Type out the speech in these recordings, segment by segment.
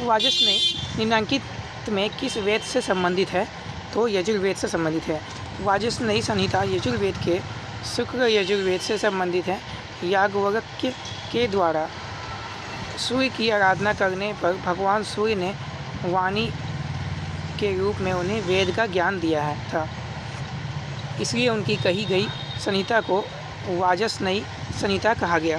वाजसनेयी निम्नलिखित में किस वेद से संबंधित है? तो यजुर्वेद से संबंधित है। वाजसनेयी संहिता यजुर्वेद के शुक्ल यजुर्वेद से संबंधित है। याज्ञवल्क्य के द्वारा सूर्य की आराधना करने पर भगवान सूर्य ने वाणी के रूप में उन्हें वेद का ज्ञान दिया था, इसलिए उनकी कही गई संहिता को वाजसनेयी संहिता कहा गया।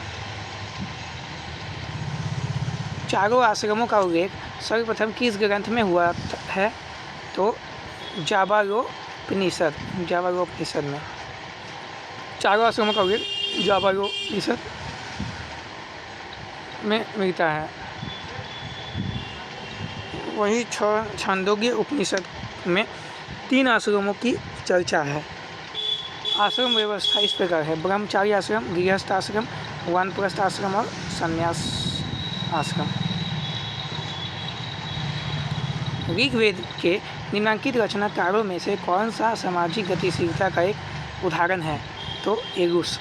चारों आश्रमों का उल्लेख सर्वप्रथम किस ग्रंथ में हुआ है? तो जाबालोपनिषद में। चारों आश्रमों का उल्लेख जाबालोपनिषद में मिलता है। वही छांदोग्य उपनिषद में 3 आश्रमों की चर्चा है। आश्रम व्यवस्था इस प्रकार है: ब्रह्मचार्य आश्रम, गृहस्थ आश्रम, वानप्रस्थ आश्रम और संन्यास आश्रम। ऋग्वेद के निम्नलिखित रचनाकारों में से कौन सा सामाजिक गतिशीलता का एक उदाहरण है? तो एगुस।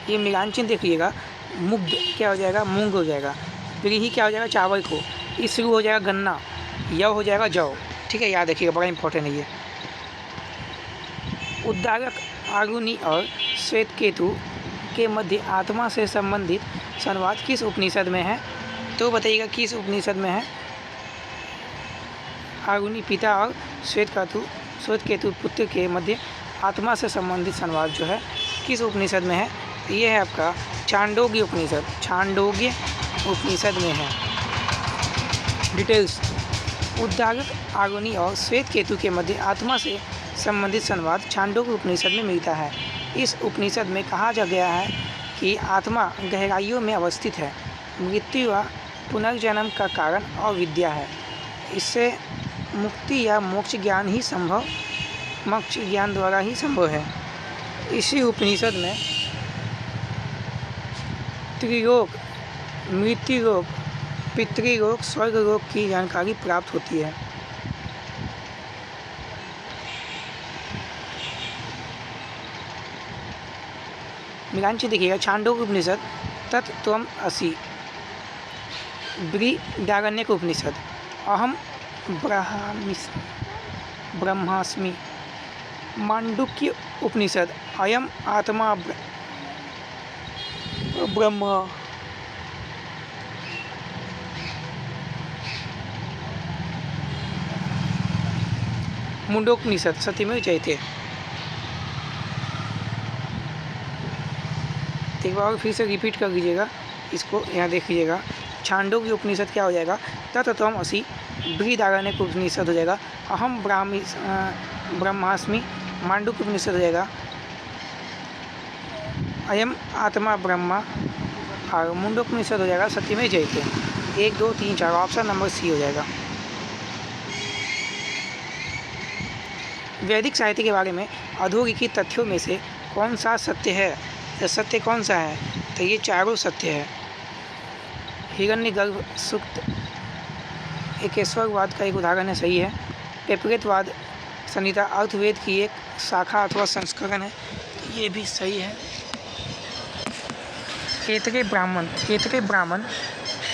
ये मिलान देखिएगा, मुग्ध क्या हो जाएगा? मूंग हो जाएगा। व्रीहि क्या हो जाएगा? चावल को। इस शुरू हो जाएगा गन्ना, यव हो जाएगा जौ। ठीक है, याद रखिएगा, बड़ा इंपॉर्टेंट है ये। उद्दालक, आरुणि और श्वेतकेतु के मध्य आत्मा से संबंधित संवाद किस उपनिषद में है? तो बताइएगा किस उपनिषद में है? आरुणि पिता और श्वेतकेतु पुत्र के मध्य आत्मा से संबंधित संवाद जो है किस उपनिषद में है? ये है आपका छांदोग्य उपनिषद। छांदोग्य उपनिषद में है। डिटेल्स: उद्दालक, आरुणि और श्वेतकेतु के मध्य आत्मा से संबंधित संवाद छांदोग्य उपनिषद में मिलता है। इस उपनिषद में कहा जा गया है कि आत्मा गहराइयों में अवस्थित है। मृत्यु व पुनर्जन्म का कारण अविद्या है। इससे मुक्ति या मोक्ष ज्ञान द्वारा ही संभव है। इसी उपनिषद में त्रिलोक, मृत्युलोक, पितृलोक, स्वर्गलोक की जानकारी प्राप्त होती है। मिलांची देखिएगा, छांदोग्य उपनिषद तत्त्वम् असि, बृहदारण्यक उपनिषद अहम ब्रह्मास्मि, मांडुक्य उपनिषद अयम आत्मा ब्रह्म, मुंडोपनिषद सत्यमेव जयते। एक बार फिर से रिपीट कर लीजिएगा, इसको यहाँ देख लीजिएगा। छांदोग्य उपनिषद क्या हो जाएगा? तत्त्वम् असि। बृहदारण्यक उपनिषद हो जाएगा अहम ब्रह्मास्मि। मांडुक्य उपनिषद हो जाएगा अयम आत्मा ब्रह्मा। और मुंडोपनिषद हो जाएगा सत्यमेव जयते। 1, 2, 3, 4 ऑप्शन नंबर सी हो जाएगा। वैदिक साहित्य के बारे में अधोलिखित तथ्यों में से कौन सा सत्य है? तो सत्य कौन सा है? तो ये चारों सत्य है। हिरण्यगर्भ सूक्त एकेश्वरवाद का एक उदाहरण है, सही है। पेपरेतवाद संहिता अर्थवेद की एक शाखा अथवा संस्करण है, ये भी सही है। केतके ब्राह्मण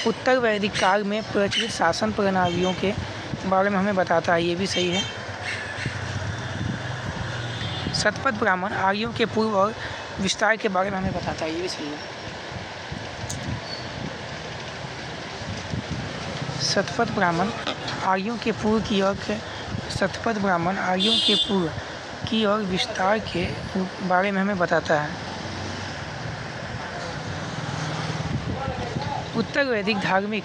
उत्तर वैदिक काल में प्रचलित शासन प्रणालियों के बारे में हमें बताता है, ये भी सही है। शतपथ ब्राह्मण आर्यों के पूर्व और विस्तार के बारे में हमें बताता है, ये भी सही है। शतपथ ब्राह्मण आर्यों के पूर्व की ओर विस्तार के बारे में हमें बताता है। उत्तर वैदिक धार्मिक,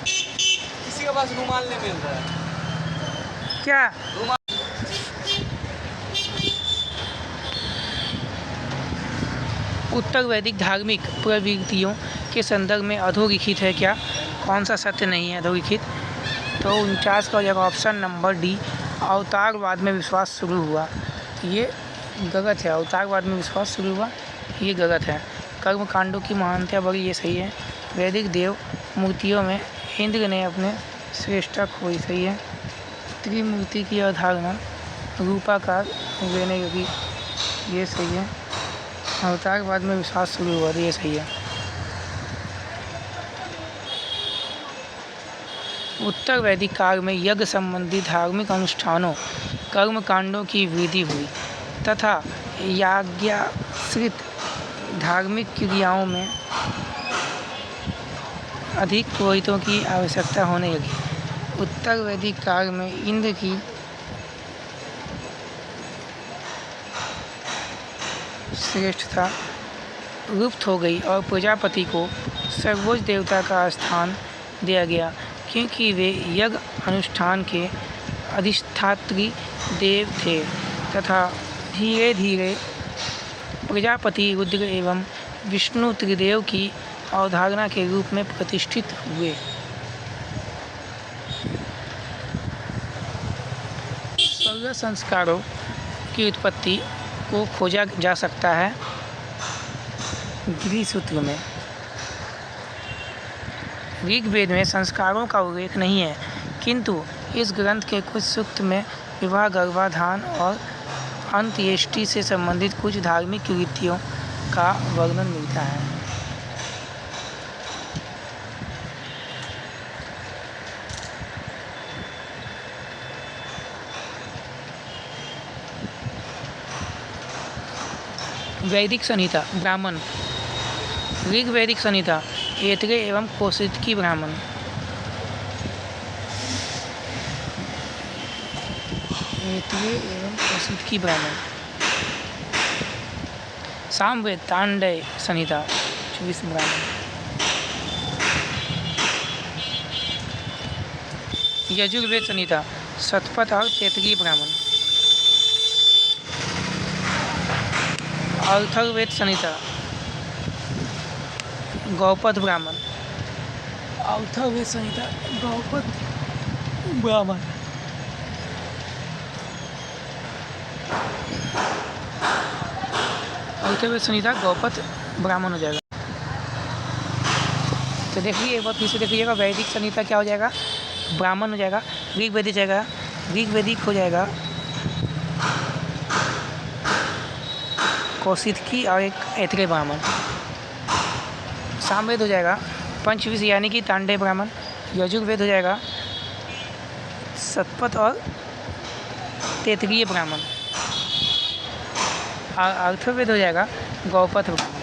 किसी के पास रुमाल नहीं मिल रहा है क्या? उत्तर वैदिक धार्मिक प्रवृत्तियों के संदर्भ में अधोलिखित है क्या? कौन सा सत्य नहीं है अधोलिखित? तो 49 का जगह ऑप्शन नंबर डी, अवतारवाद में विश्वास शुरू हुआ। ये गलत है। अवतारवाद में विश्वास शुरू हुआ, ये गलत है। कर्म कांडों की महानता बड़ी, ये सही है। वैदिक देव मूर्तियों में इंद्र ने अपने श्रेष्ठता खोई, सही है। त्रिमूर्ति की अवधारणा रूपाकार लेने योगी, ये सही है। अवतार के बाद में विश्वास शुरू हुआ, ये सही है। उत्तर वैदिक काल में यज्ञ संबंधी धार्मिक अनुष्ठानों कर्म कांडों की वृद्धि हुई तथा याज्ञाश्रित धार्मिक क्रियाओं में अधिक पुरोहितों की आवश्यकता होने लगी। उत्तर वैदिक काल में इंद्र की श्रेष्ठता लुप्त हो गई और प्रजापति को सर्वोच्च देवता का स्थान दिया गया, क्योंकि वे यज्ञ अनुष्ठान के अधिष्ठात्री देव थे तथा धीरे धीरे प्रजापति रुद्र एवं विष्णु त्रिदेव की अवधारणा के रूप में प्रतिष्ठित हुए। सर्व संस्कारों की उत्पत्ति को खोजा जा सकता है गिरि सूत्र में। ऋग्वेद में संस्कारों का उल्लेख नहीं है, किंतु इस ग्रंथ के कुछ सूक्त में विवाह, गर्भाधान और अंत्येष्टि से संबंधित कुछ धार्मिक कृत्यों का वर्णन मिलता है। वैदिक संहिता ब्राह्मण। ऋग्वैदिक संहिता ऐतरेय एवं कौशिकी ब्राह्मण। ऐतरेय एवं कौशिकी ब्राह्मण। सामवेद तांडय संहिता 24 ब्राह्मण। यजुर्वेद संहिता शतपथ और तैतरीय ब्राह्मण। अथर्ववेद संहिता गौपद ब्राह्मण। अथर्ववेद संहिता गौपद ब्राह्मण। अथर्ववेद संहिता गौपद ब्राह्मण हो जाएगा। तो देखिए एक बार फिर से देखिएगा, वैदिक संहिता क्या हो जाएगा, ब्राह्मण हो जाएगा। ऋग्वैदिक जाएगा, ऋग्वैदिक हो जाएगा कौशिकी और एक ऐतरेय ब्राह्मण। सामवेद हो जाएगा पंचविंश यानी कि तांडय ब्राह्मण। यजुर्वेद हो जाएगा शतपथ और तैतरीय ब्राह्मण। और अथर्ववेद हो जाएगा गौपथ ब्राह्मण।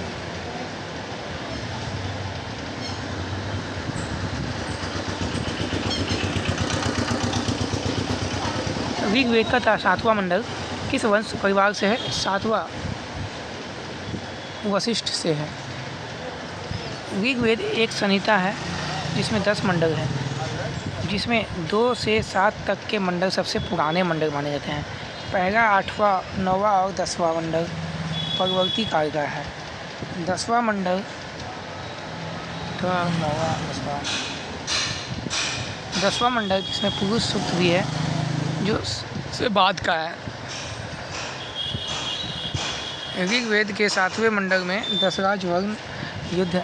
ऋग्वेद का 7वां मंडल किस वंश परिवार से है? 7वां वशिष्ठ से है। ऋग्वेद एक संहिता है जिसमें 10 मंडल हैं, जिसमें 2 से 7 तक के मंडल सबसे पुराने मंडल माने जाते हैं। पहला, 8वां, 9वां और 10वां मंडल परवर्ती काल का है। 10वां मंडल 9वां 10वां मंडल जिसमें पुरुष सूक्त भी है, जो से बाद का है। ऋग्वेद के 7वें मंडल में दशराज वर्ण युद्ध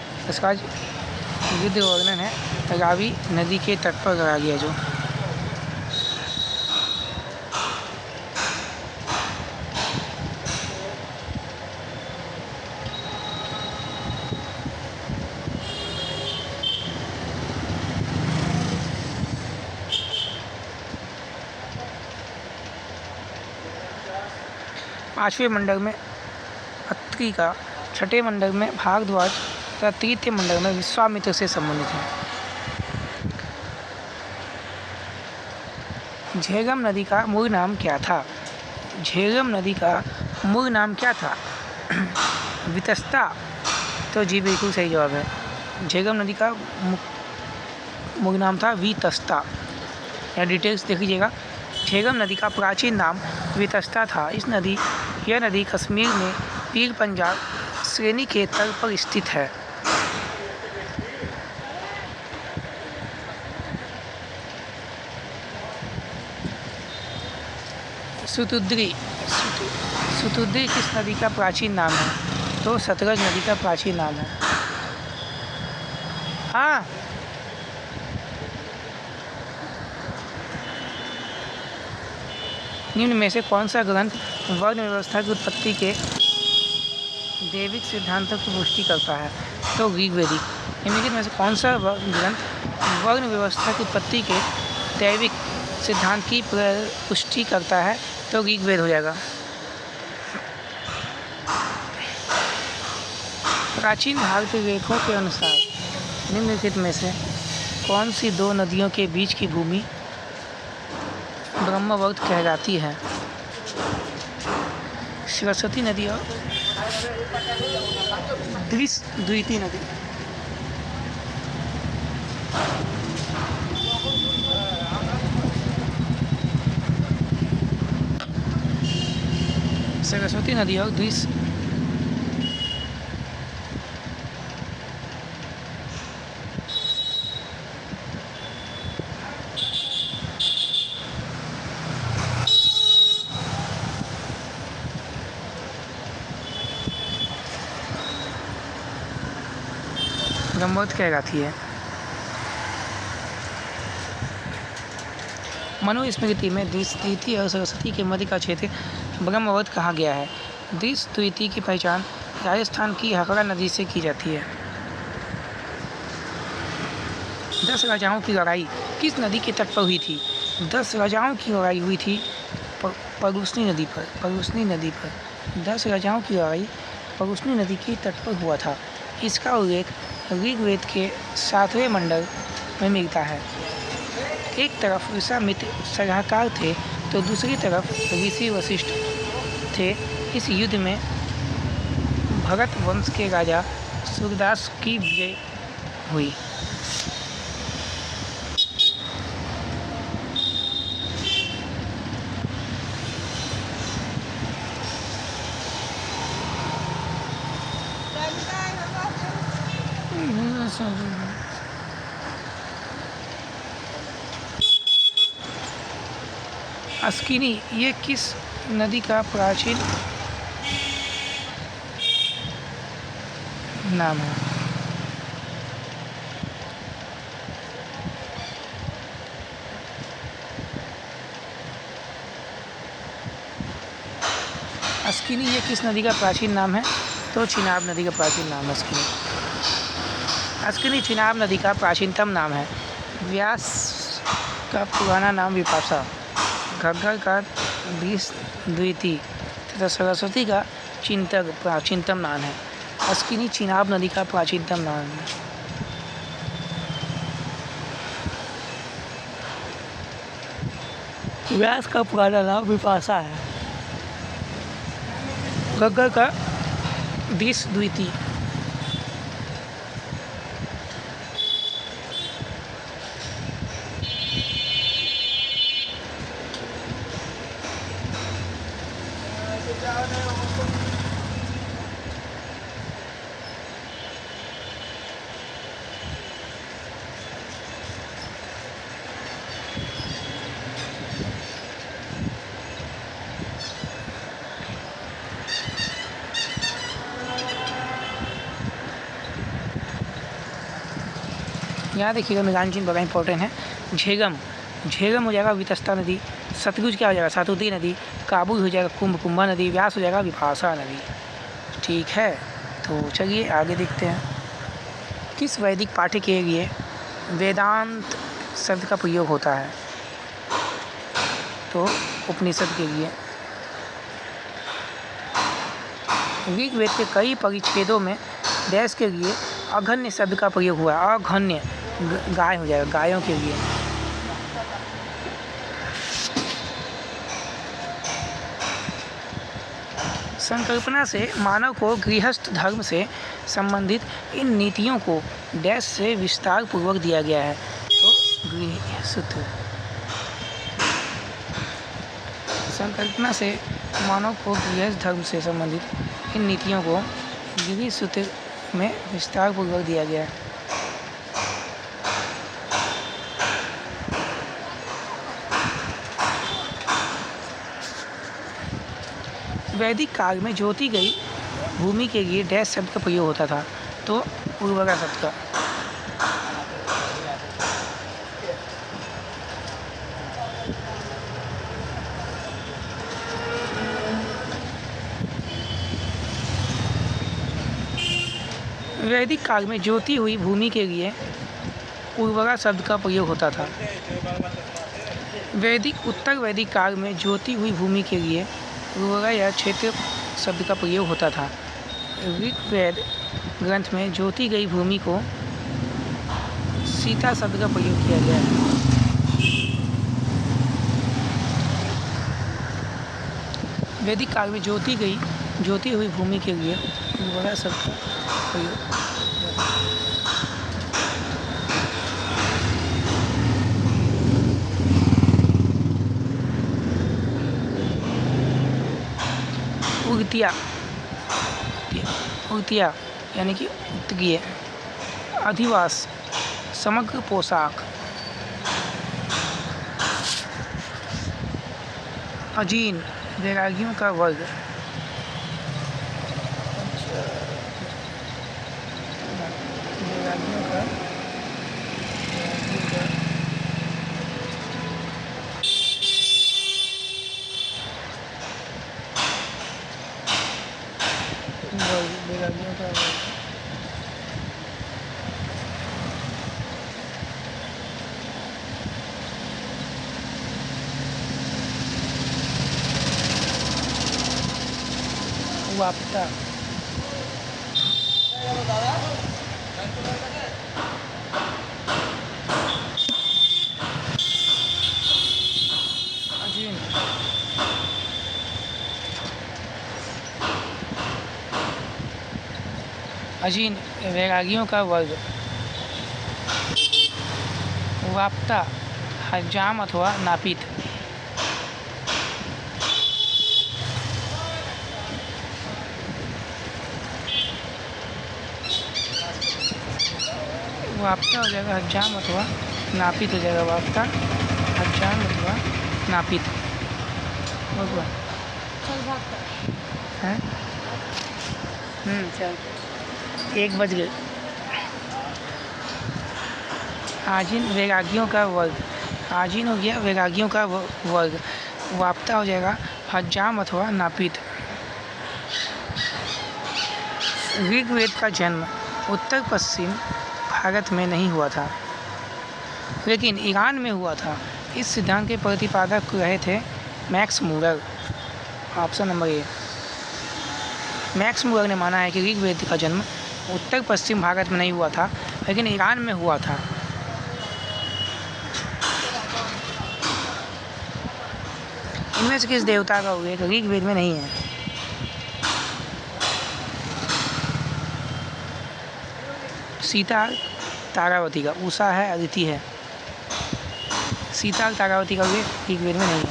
वर्णन है। रावी नदी के तट पर लड़ा गया जो। पाँचवें मंडल में अत्रि का, छठे मंडल में भारद्वाज तथा तृतीय मंडल में विश्वामित्र से संबंधित है। झेलम नदी का मूल नाम क्या था? झेलम नदी का मूल नाम क्या था? वितस्ता। तो जी बिल्कुल सही जवाब है। झेलम नदी का मूल नाम था वितस्ता। या डिटेल्स देख लीजिएगा। झेलम नदी का प्राचीन नाम वितस्ता था। यह नदी कश्मीर में पीर पंजाल श्रेणी के तल पर स्थित है। सुतुद्री किस नदी का प्राचीन नाम है? तो सतलज नदी का प्राचीन नाम है। हाँ, निम्न में से कौन सा ग्रंथ वर्ण व्यवस्था की उत्पत्ति के दैविक सिद्धांतों की पुष्टि करता है? तो ऋग्वेदिक। निम्नलिखित में से कौन सा ग्रंथ वर्ण व्यवस्था की उत्पत्ति के दैविक सिद्धांत की पुष्टि करता है? तो ऋग्वेद हो जाएगा। प्राचीन भारतीय लेखों के अनुसार निम्नलिखित में से कौन सी दो नदियों के बीच की भूमि ब्रह्मवर्त कहलाती है? सरस्वती नदी और द्वितीय नदी। सरस्वती नदी और ब्रह्मवर्त कहलाती है। मनुस्मृति में द्वितीय और सरस्वती के मध्य का क्षेत्र ब्रह्मवर्त कहा गया है। द्वितीय की पहचान राजस्थान की हकड़ा नदी से की जाती है। 10 राजाओं की लड़ाई किस नदी के तट पर हुई थी? 10 राजाओं की लड़ाई हुई थी परुष्णी नदी पर। 10 राजाओं की लड़ाई परुष्णी नदी के तट पर हुआ था। इसका उल्लेख ऋग्वेद के 7वें मंडल में मिलता है। एक तरफ विश्वामित्र सलाहकार थे तो दूसरी तरफ ऋषि वशिष्ठ थे। इस युद्ध में भरत वंश के राजा सूरदास की विजय हुई। अस्किनी ये किस नदी का प्राचीन नाम है? अस्किनी ये किस नदी का प्राचीन नाम है? तो चिनाब नदी का प्राचीन नाम है अस्किनी। अस्किनी चिनाब नदी का प्राचीनतम नाम है। व्यास का पुराना नाम विपाशा, घग्गर का द्वितीय तथा सरस्वती का चिंतक प्राचीनतम नाम है। अस्किनी चिनाब नदी का प्राचीनतम नाम है। व्यास का पुराना नाम विपाशा है। घग्गर का द्वितीय। यहाँ देखिएगा मेघांचल बड़ा इंपॉर्टेंट है। झेलम हो जाएगा वितस्ता नदी। सतलुज क्या हो जाएगा? सातुती नदी। काबुल हो जाएगा कुंभा नदी। व्यास हो जाएगा विपाशा नदी। ठीक है, तो चलिए आगे देखते हैं। किस वैदिक पाठ्य के लिए वेदांत शब्द का प्रयोग होता है? तो उपनिषद के लिए। ऋग्वेद के कई परिच्छेदों में देश के लिए अघन्य शब्द का प्रयोग हुआ है। अघन्य गाय हो जाएगा, गायों के लिए। संकल्पना से मानव को गृहस्थ धर्म से संबंधित इन नीतियों को डैश से विस्तार पूर्वक दिया गया है। तो गृहस्थ। संकल्पना से मानव को गृहस्थ धर्म से संबंधित इन नीतियों को गृहस्थ में विस्तार पूर्वक दिया गया है। वैदिक काल में जोती गई भूमि के लिए डैश शब्द का प्रयोग होता था। तो उर्वरा शब्द का। वैदिक काल में जोती हुई भूमि के लिए उर्वरा शब्द का प्रयोग होता था। उत्तर वैदिक काल में जोती हुई भूमि के लिए उर्वरा या क्षेत्र शब्द का प्रयोग होता था। ऋग्वेद ग्रंथ में जोती गई भूमि को सीता शब्द का प्रयोग किया गया है। वैदिक काल में जोती हुई भूमि के लिए उर्वरा शब्द का प्रयोग। उर्तिया यानी कि उत्तरीय अधिवास, समग्र पोशाक। अजीन वैरागियों का वर्ग। वैरागियों का वर्ग। वाप्ता। अजीन अजीन वैरागियों का वर्ग। वाप्ता हजाम अथवा नापित। वाप्ता हो जाएगा हजाम अथवा नापित हो जाएगा। वाप्ता हजाम अथवा नापित। हैं? चल 1 बज गए। आजीन वैरागियों का वर्ग। आजीन हो गया वैरागियों का वर्ग। वाप्ता हो जाएगा हजाम अथवा नापित। ऋग्वेद का जन्म उत्तर पश्चिम भारत में नहीं हुआ था, लेकिन ईरान में हुआ था। इस सिद्धांत के प्रतिपादक रहे थे Max Muller. Option number A. Max Muller ने माना है कि ऋग्वेद का जन्म उत्तर पश्चिम भारत में नहीं हुआ था, लेकिन ईरान में हुआ था। इनमें से किस देवता का उल्लेख ऋग्वेद में नहीं है? सीता तारावती का। उषा है, अदिति है। सीता तारावती का उल्लेख ऋग्वेद में नहीं है।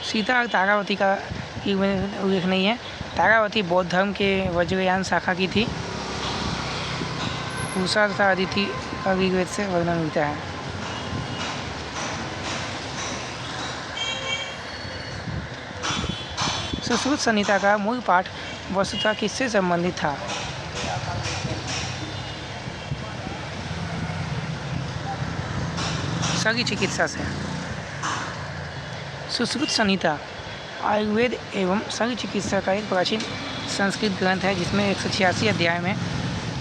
सीता और तारावती का उल्लेख नहीं है। तारावती बौद्ध धर्म के वज्रयान शाखा की थी। उषा तथा अदिति का ऋग्वेद से वर्णन मिलता है। सुश्रुत संहिता का मूल पाठ वस्तुतः किससे संबंधित था? शल्य चिकित्सा से। सुश्रुत संहिता आयुर्वेद एवं शल्य चिकित्सा का एक प्राचीन संस्कृत ग्रंथ है, जिसमें 186 अध्याय में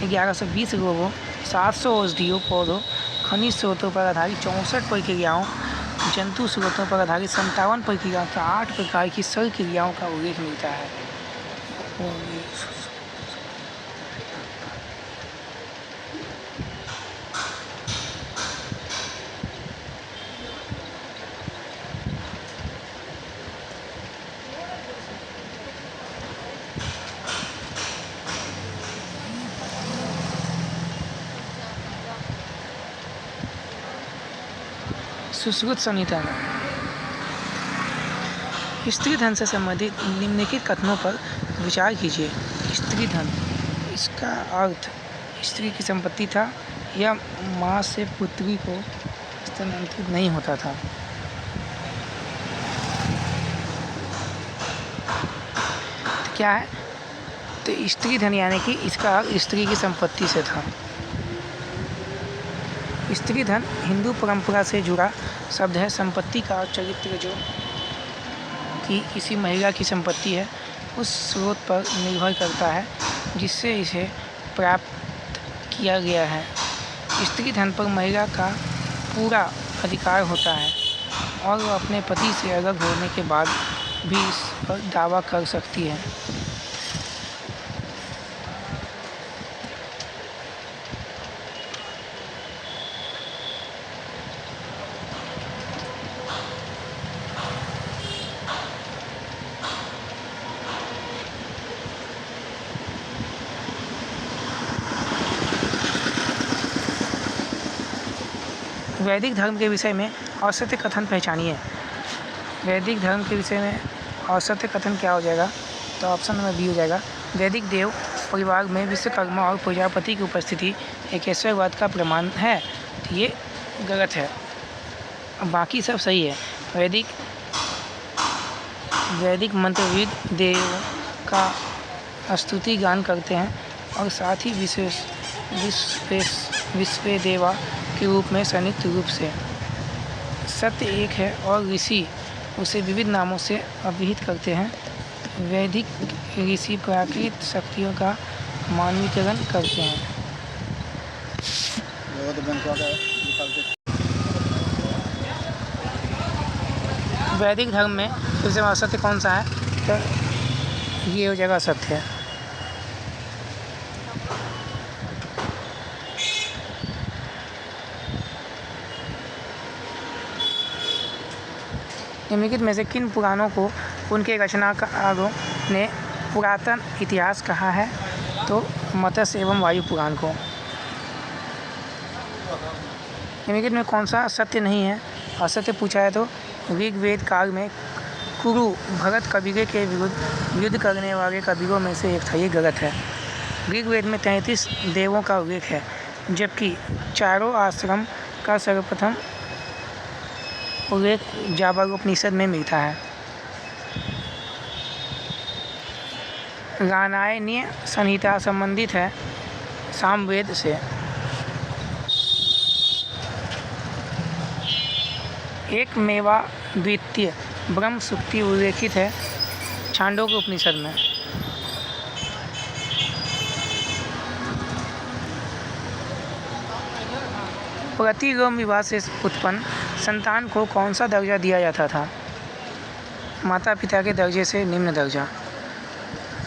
1120 रोगों, 700 औषधियों, पौधों, खनिज स्रोतों पर आधारित 64 प्रक्रियाओं, जंतु स्रोतों पर आधारित 57 प्रक्रियाओं तथा 8 प्रकार की शल्य क्रियाओं का उल्लेख मिलता है। सुश्रुत संहिता। स्त्री धन से संबंधित निम्नलिखित कथनों पर विचार कीजिए। स्त्री धन, इसका अर्थ स्त्री की संपत्ति था या माँ से पुत्री को स्थानांतरित नहीं होता था। तो क्या है? तो स्त्री धन यानी कि इसका अर्थ स्त्री की संपत्ति से था। स्त्री धन हिंदू परंपरा से जुड़ा शब्द है। संपत्ति का चरित्र जो कि किसी महिला की संपत्ति है उस स्रोत पर निर्भर करता है जिससे इसे प्राप्त किया गया है। स्त्री धन पर महिला का पूरा अधिकार होता है और वह अपने पति से अलग होने के बाद भी इस पर दावा कर सकती है। वैदिक धर्म के विषय में औसत्य कथन पहचानिए। वैदिक धर्म के विषय में औसत्य कथन क्या हो जाएगा? तो ऑप्शन नंबर बी हो जाएगा। वैदिक देव परिवार में विश्वकर्मा और प्रजापति की उपस्थिति एक ऐश्वर्यवाद का प्रमाण है। तो ये गलत है, बाकी सब सही है। वैदिक मंत्रविद देव का स्तुति गान करते हैं और साथ ही विश्व देवा के रूप में संयुक्त रूप से। सत्य एक है और ऋषि उसे विविध नामों से अभिहित करते हैं। वैदिक ऋषि प्राकृतिक शक्तियों का मानवीकरण करते हैं। वैदिक धर्म में सबसे असत्य कौन सा है? तो ये हो जाएगा असत्य है। निम्नलिखित में से किन पुराणों को उनके रचनाकारों ने पुरातन इतिहास कहा है? तो मत्स्य एवं वायु पुराण को। निम्नलिखित में कौन सा सत्य नहीं है? असत्य पूछा है तो ऋग्वेद काल में कुरु भरत कबीले के विरुद्ध युद्ध करने वाले कबीलों में से एक था। ये गलत है। ऋग्वेद में 33 देवों का उल्लेख है, जबकि चारों आश्रम का सर्वप्रथम उल्लेख जाबालोपनिषद में मिलता है। रामायणीय संहिता संबंधित है सामवेद से। एक मेवा द्वितीय ब्रह्म सूक्ति उल्लेखित है छांदोग्य उपनिषद में। प्रतिलोम विवाह से उत्पन्न संतान को कौन सा दर्जा दिया जाता था? माता पिता के दर्जे से निम्न दर्जा।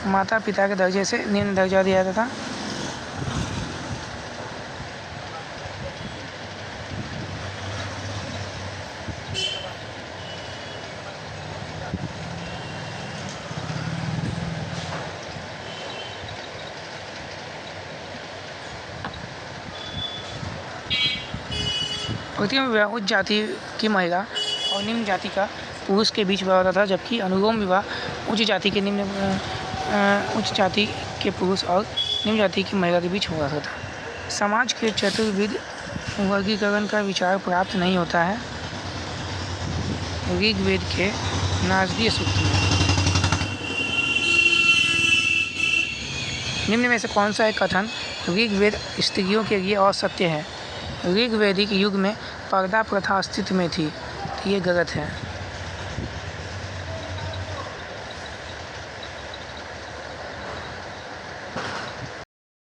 माता पिता के दर्जे से निम्न दर्जा दिया जाता था। प्रतिलोम विवाह उच्च जाति की महिला और निम्न जाति का पुरुष के बीच विवाह होता था, जबकि अनुलोम विवाह उच्च जाति के पुरुष और निम्न जाति की महिला के बीच हुआ था। समाज के चतुर्विध वर्गीकरण का विचार प्राप्त नहीं होता है ऋग्वेद के नारदीय सूक्त में। निम्न में से कौन सा एक कथन ऋग्वेद स्त्रियों के लिए असत्य है? ऋग्वैदिक युग में पर्दा प्रथा अस्तित्व में थी। तो ये गलत है।